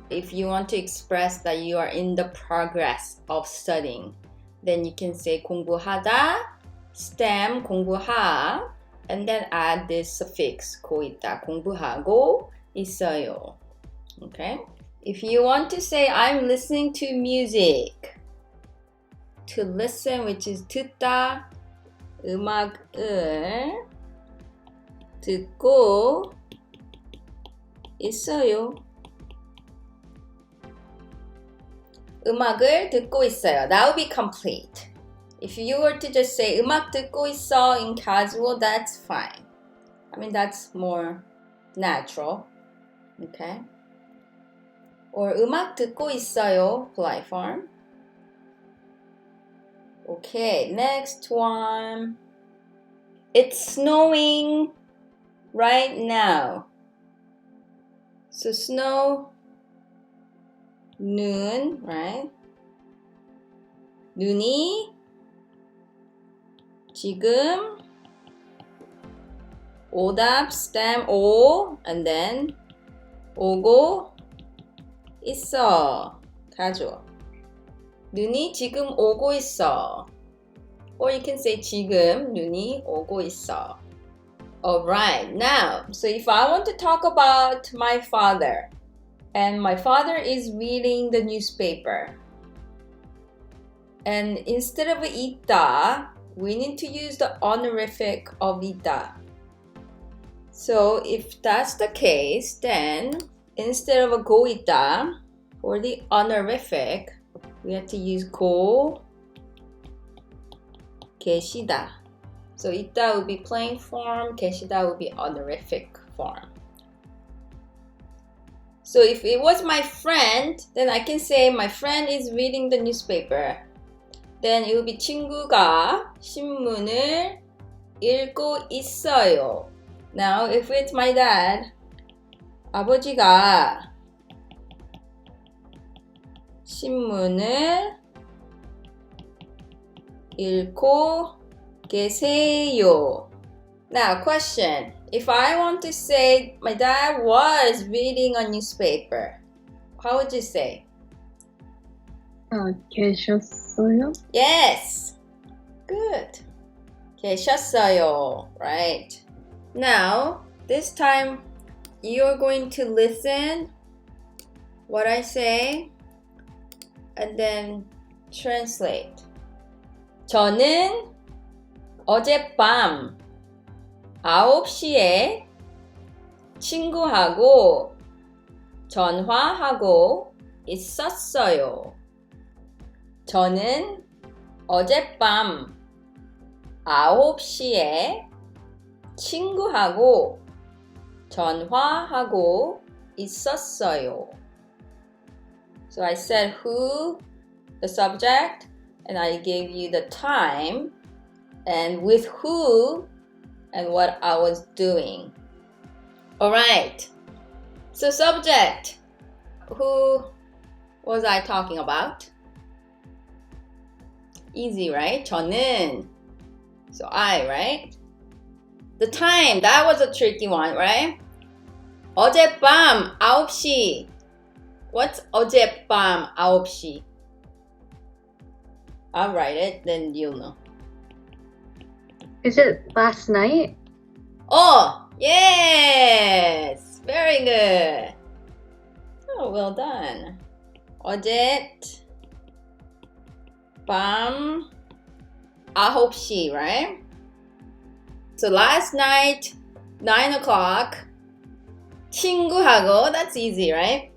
if you want to express that you are in the progress of studying, then you can say 공부하다, stem 공부하, and then add this suffix 고 있다, 공부하고 있어요. Okay? If you want to say I'm listening to music, to listen, which is 듣다, 음악을 듣고 있어요. 음악을 듣고 있어요. That would be complete. If you were to just say 음악 듣고 있어 in casual, that's fine. I mean, that's more natural. Okay? Or 음악 듣고 있어요, polite form. Okay, next one. It's snowing right now. So snow, 눈, right? 눈이 지금 오답, stem 오, and then 오고 있어. 가져. 눈이 지금 오고 있어. Or you can say 지금 눈이 오고 있어. Alright, now, so if I want to talk about my father, and my father is reading the newspaper, and instead of 있다, we need to use the honorific of 있다. So if that's the case, then instead of 고 있다, for the honorific, we have to use 고 계시다. So 있다 would be plain form, 계시다 would be honorific form. So if it was my friend, then I can say my friend is reading the newspaper. Then it would be 친구가 신문을 읽고 있어요. Now if it's my dad, 아버지가 신문을 읽고 계세요. Now, question. If I want to say my dad was reading a newspaper, how would you say? 계셨어요? Yes. Good. 계셨어요. Right. Now, this time you're going to listen what I say and then translate. 저는 어젯밤 9시에 친구하고 전화하고 있었어요. 저는 어젯밤 9시에 친구하고 전화하고 있었어요. So I said who, the subject, and I gave you the time and with who and what I was doing. Alright, so subject, who was I talking about? Easy, right? 저는, so I, right? The time, that was a tricky one, right? 어젯밤 9시. What's 어젯밤 9시? I'll write it, then you'll know. Is it last night? Oh, yes! Very good. Oh, well done. 어젯밤 9시, right? So last night, 9 o'clock, 친구하고, that's easy, right?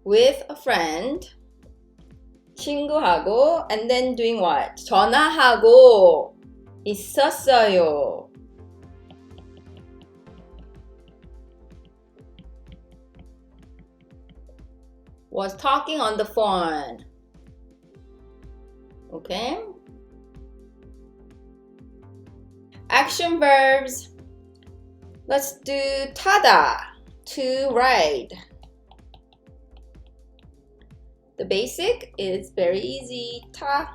With a friend, 친구하고, and then doing what? 전화하고 있었어요. Was talking on the phone. Okay? Action verbs. Let's do 타다, to ride. The basic is very easy. 타.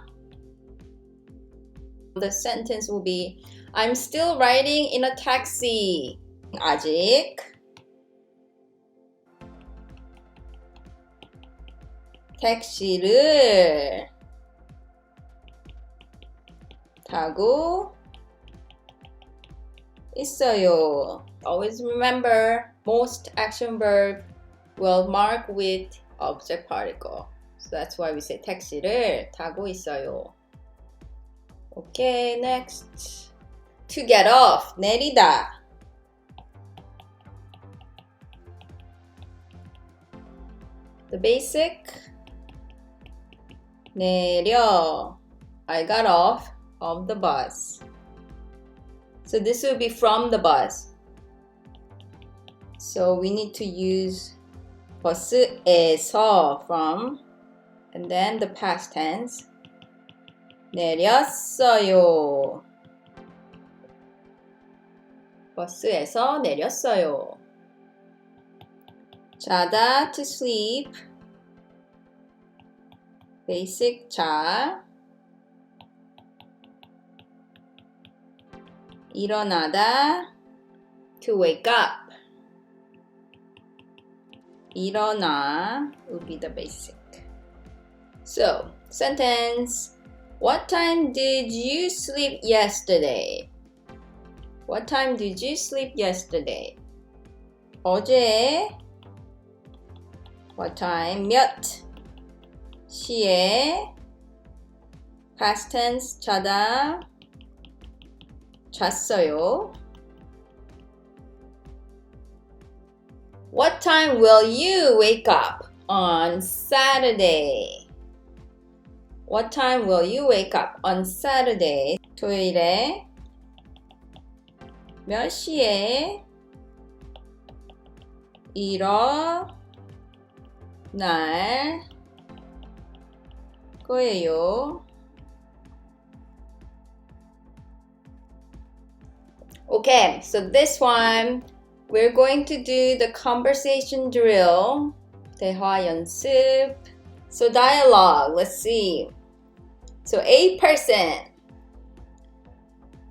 The sentence will be I'm still riding in a taxi. 아직 택시를 타고 있어요. Always remember, most action verb will mark with object particle. So that's why we say 택시를 타고 있어요. Okay, next. To get off, 내리다. The basic. 내려. I got off of the bus. So this will be from the bus. So we need to use 버스에서 from and then the past tense. 내렸어요. 버스에서 내렸어요. 자다 to sleep. basic 자. 일어나다 to wake up. 일어나 would be the basic. So, sentence. What time did you sleep yesterday? What time did you sleep yesterday? 어제 what time 몇 시에 past tense 자다 잤어요. What time will you wake up on Saturday? What time will you wake up on Saturday? 토요일에 몇 시에 일어날 거예요? Okay, so this one we're going to do the conversation drill. 대화 연습. So dialogue, let's see. So A person.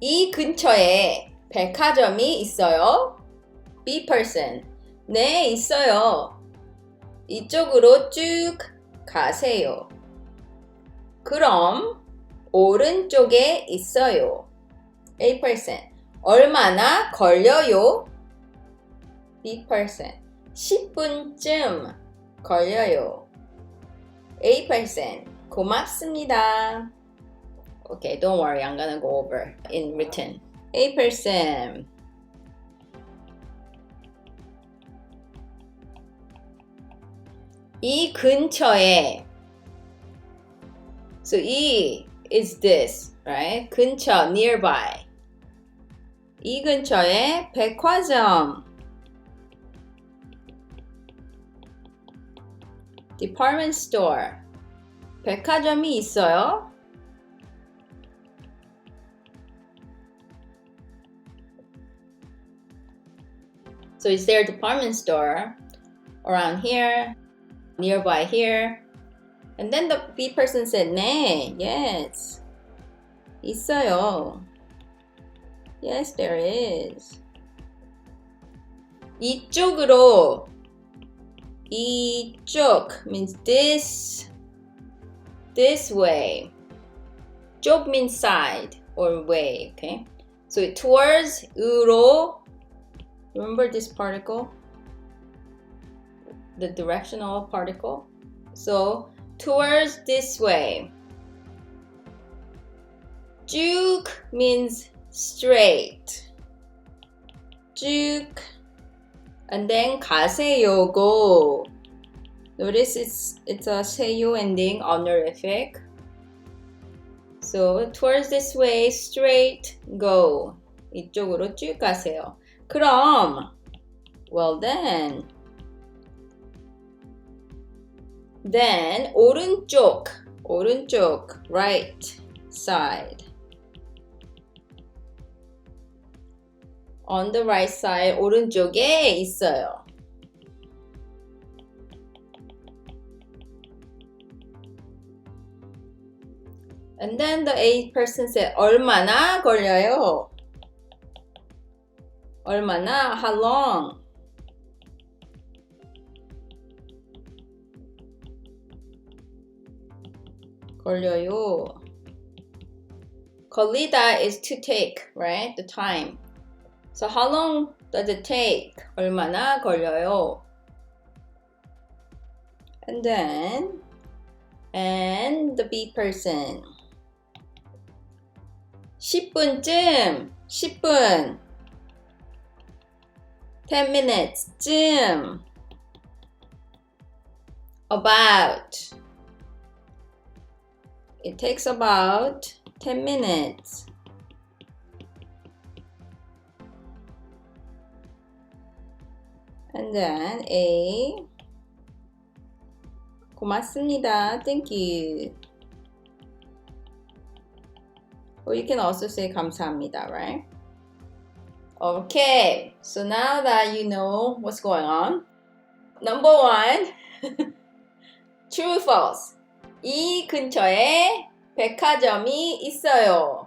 이 근처에 백화점이 있어요? B person. 네, 있어요. 이쪽으로 쭉 가세요. 그럼 오른쪽에 있어요. A person. 얼마나 걸려요? B person. 10분쯤 걸려요. A person. 고맙습니다. Okay, don't worry. I'm gonna go over in written. A person. 이 근처에. So 이 is this, right? 근처, nearby. 이 근처에 백화점. Department store. 백화점이 있어요? So is there a department store around here, nearby here? And then the B person said, 네, yes. 있어요. Yes, there is. 이쪽으로. 이쪽 means this way. 쪽 means side or way, okay? So towards, 으로. Remember this particle? The directional particle? So towards this way. 쭉 means straight. 쭉. And then 가세요, go. Notice it's a 세요 ending, honorific. So towards this way, straight, go. 이쪽으로 쭉 가세요. 그럼, well then 오른쪽, right side. On the right side, 오른쪽에 있어요. And then the A person said, 얼마나 걸려요? 얼마나? How long? 걸려요. 걸리다 is to take, right? The time. So how long does it take? 얼마나 걸려요? And then, and the be person. 10분쯤, 10분. 10 minutes쯤. About. It takes about 10 minutes. And then A. 고맙습니다. Thank you. Or you can also say 감사합니다, right? Okay, so now that you know what's going on, number one, true, false. 이 근처에 백화점이 있어요.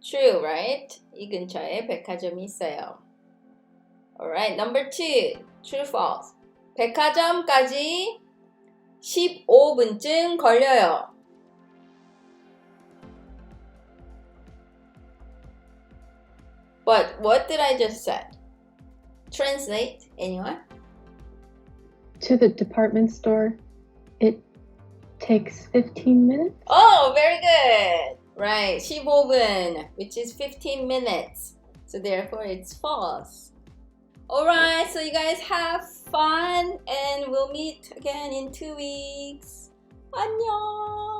True, right? 이 근처에 백화점이 있어요. Alright, number two, true, false. 백화점까지 15분쯤 걸려요. But what did I just say? Translate, anyone? To the department store, it takes 15 minutes. Oh, very good. Right, 15분, which is 15 minutes. So therefore, it's false. Alright, so you guys have fun and we'll meet again in 2 weeks. 안녕.